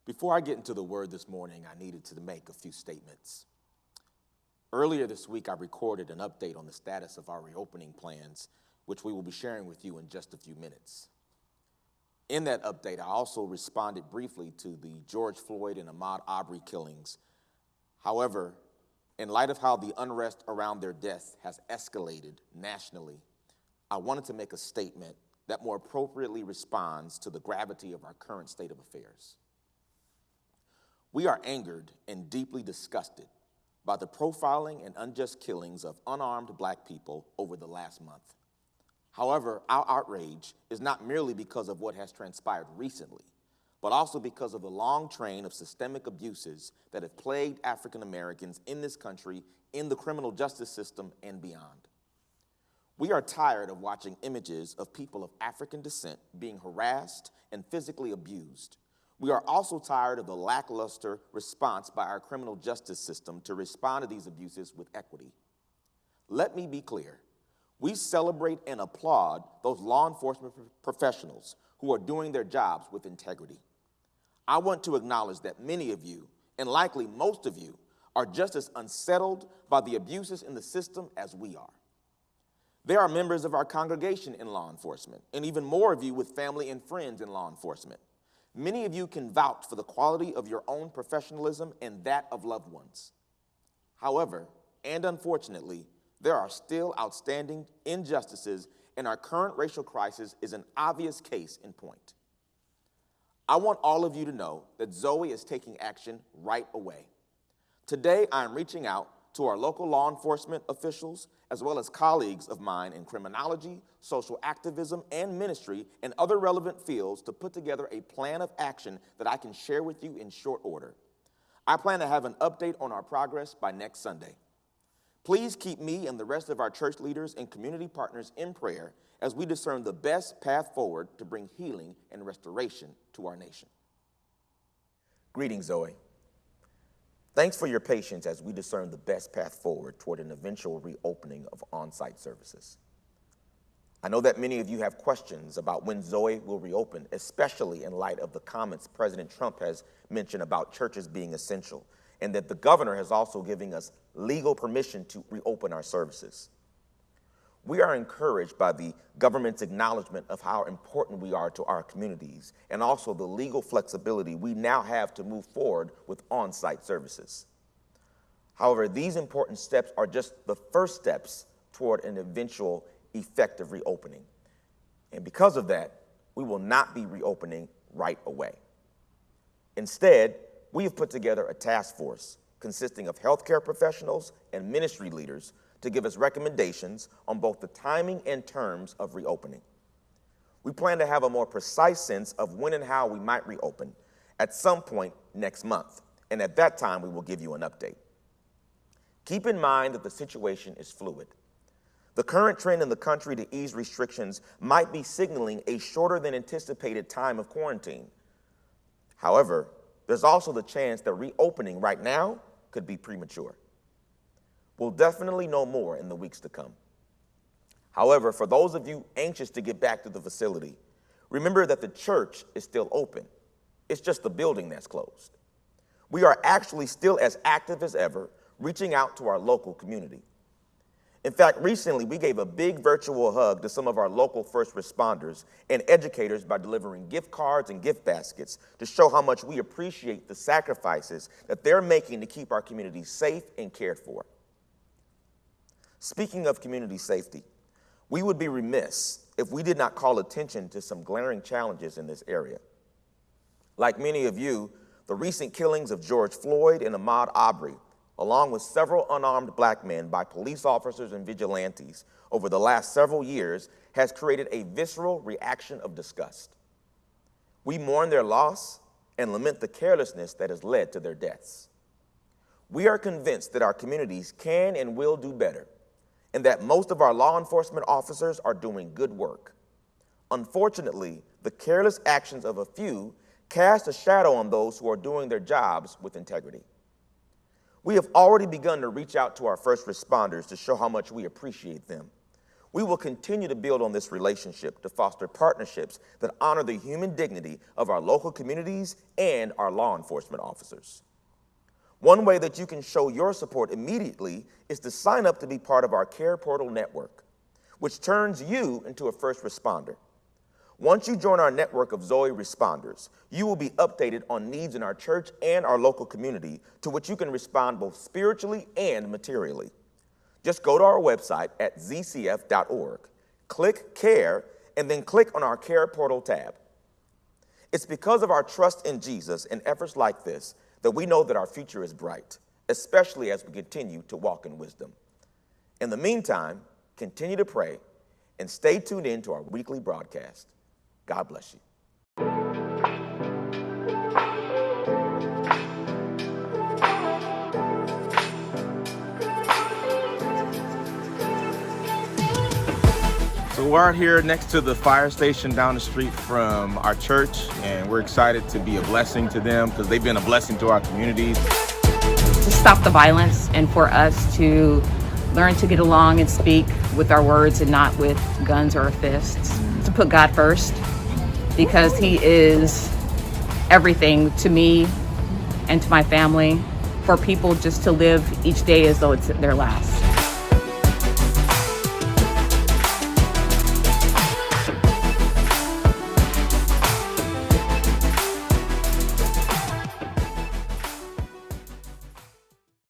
Before I get into the word this morning, I needed to make a few statements. Earlier this week, I recorded an update on the status of our reopening plans, which we will be sharing with you in just a few minutes. In that update, I also responded briefly to the George Floyd and Ahmaud Arbery killings. However, in light of how the unrest around their death has escalated nationally, I wanted to make a statement that more appropriately responds to the gravity of our current state of affairs. We are angered and deeply disgusted by the profiling and unjust killings of unarmed Black people over the last month. However, our outrage is not merely because of what has transpired recently, but also because of the long train of systemic abuses that have plagued African Americans in this country, in the criminal justice system, and beyond. We are tired of watching images of people of African descent being harassed and physically abused. We are also tired of the lackluster response by our criminal justice system to respond to these abuses with equity. Let me be clear. We celebrate and applaud those law enforcement professionals who are doing their jobs with integrity. I want to acknowledge that many of you, and likely most of you, are just as unsettled by the abuses in the system as we are. There are members of our congregation in law enforcement, and even more of you with family and friends in law enforcement. Many of you can vouch for the quality of your own professionalism and that of loved ones. However, and unfortunately, there are still outstanding injustices, and our current racial crisis is an obvious case in point. I want all of you to know that Zoe is taking action right away. Today, I am reaching out to our local law enforcement officials, as well as colleagues of mine in criminology, social activism, and ministry, and other relevant fields to put together a plan of action that I can share with you in short order. I plan to have an update on our progress by next Sunday. Please keep me and the rest of our church leaders and community partners in prayer as we discern the best path forward to bring healing and restoration to our nation. Greetings, Zoe. Thanks for your patience as we discern the best path forward toward an eventual reopening of on-site services. I know that many of you have questions about when Zoe will reopen, especially in light of the comments President Trump has mentioned about churches being essential, and that the governor has also given us legal permission to reopen our services. We are encouraged by the government's acknowledgement of how important we are to our communities, and also the legal flexibility we now have to move forward with on-site services. However, these important steps are just the first steps toward an eventual effective reopening. And because of that, we will not be reopening right away. Instead, we have put together a task force consisting of healthcare professionals and ministry leaders to give us recommendations on both the timing and terms of reopening. We plan to have a more precise sense of when and how we might reopen at some point next month, and at that time we will give you an update. Keep in mind that the situation is fluid. The current trend in the country to ease restrictions might be signaling a shorter than anticipated time of quarantine. However, there's also the chance that reopening right now could be premature. We'll definitely know more in the weeks to come. However, for those of you anxious to get back to the facility, remember that the church is still open. It's just the building that's closed. We are actually still as active as ever, reaching out to our local community. In fact, recently we gave a big virtual hug to some of our local first responders and educators by delivering gift cards and gift baskets to show how much we appreciate the sacrifices that they're making to keep our communities safe and cared for. Speaking of community safety, we would be remiss if we did not call attention to some glaring challenges in this area. Like many of you, the recent killings of George Floyd and Ahmaud Arbery, along with several unarmed Black men by police officers and vigilantes over the last several years, has created a visceral reaction of disgust. We mourn their loss and lament the carelessness that has led to their deaths. We are convinced that our communities can and will do better, and that most of our law enforcement officers are doing good work. Unfortunately, the careless actions of a few cast a shadow on those who are doing their jobs with integrity. We have already begun to reach out to our first responders to show how much we appreciate them. We will continue to build on this relationship to foster partnerships that honor the human dignity of our local communities and our law enforcement officers. One way that you can show your support immediately is to sign up to be part of our Care Portal network, which turns you into a first responder. Once you join our network of Zoe responders, you will be updated on needs in our church and our local community to which you can respond both spiritually and materially. Just go to our website at zcf.org, click Care, and then click on our Care Portal tab. It's because of our trust in Jesus and efforts like this that we know that our future is bright, especially as we continue to walk in wisdom. In the meantime, continue to pray and stay tuned in to our weekly broadcast. God bless you. So we're out here next to the fire station down the street from our church, and we're excited to be a blessing to them because they've been a blessing to our communities. To stop the violence and for us to learn to get along and speak with our words and not with guns or fists. To put God first, because He is everything to me and to my family, for people just to live each day as though it's their last.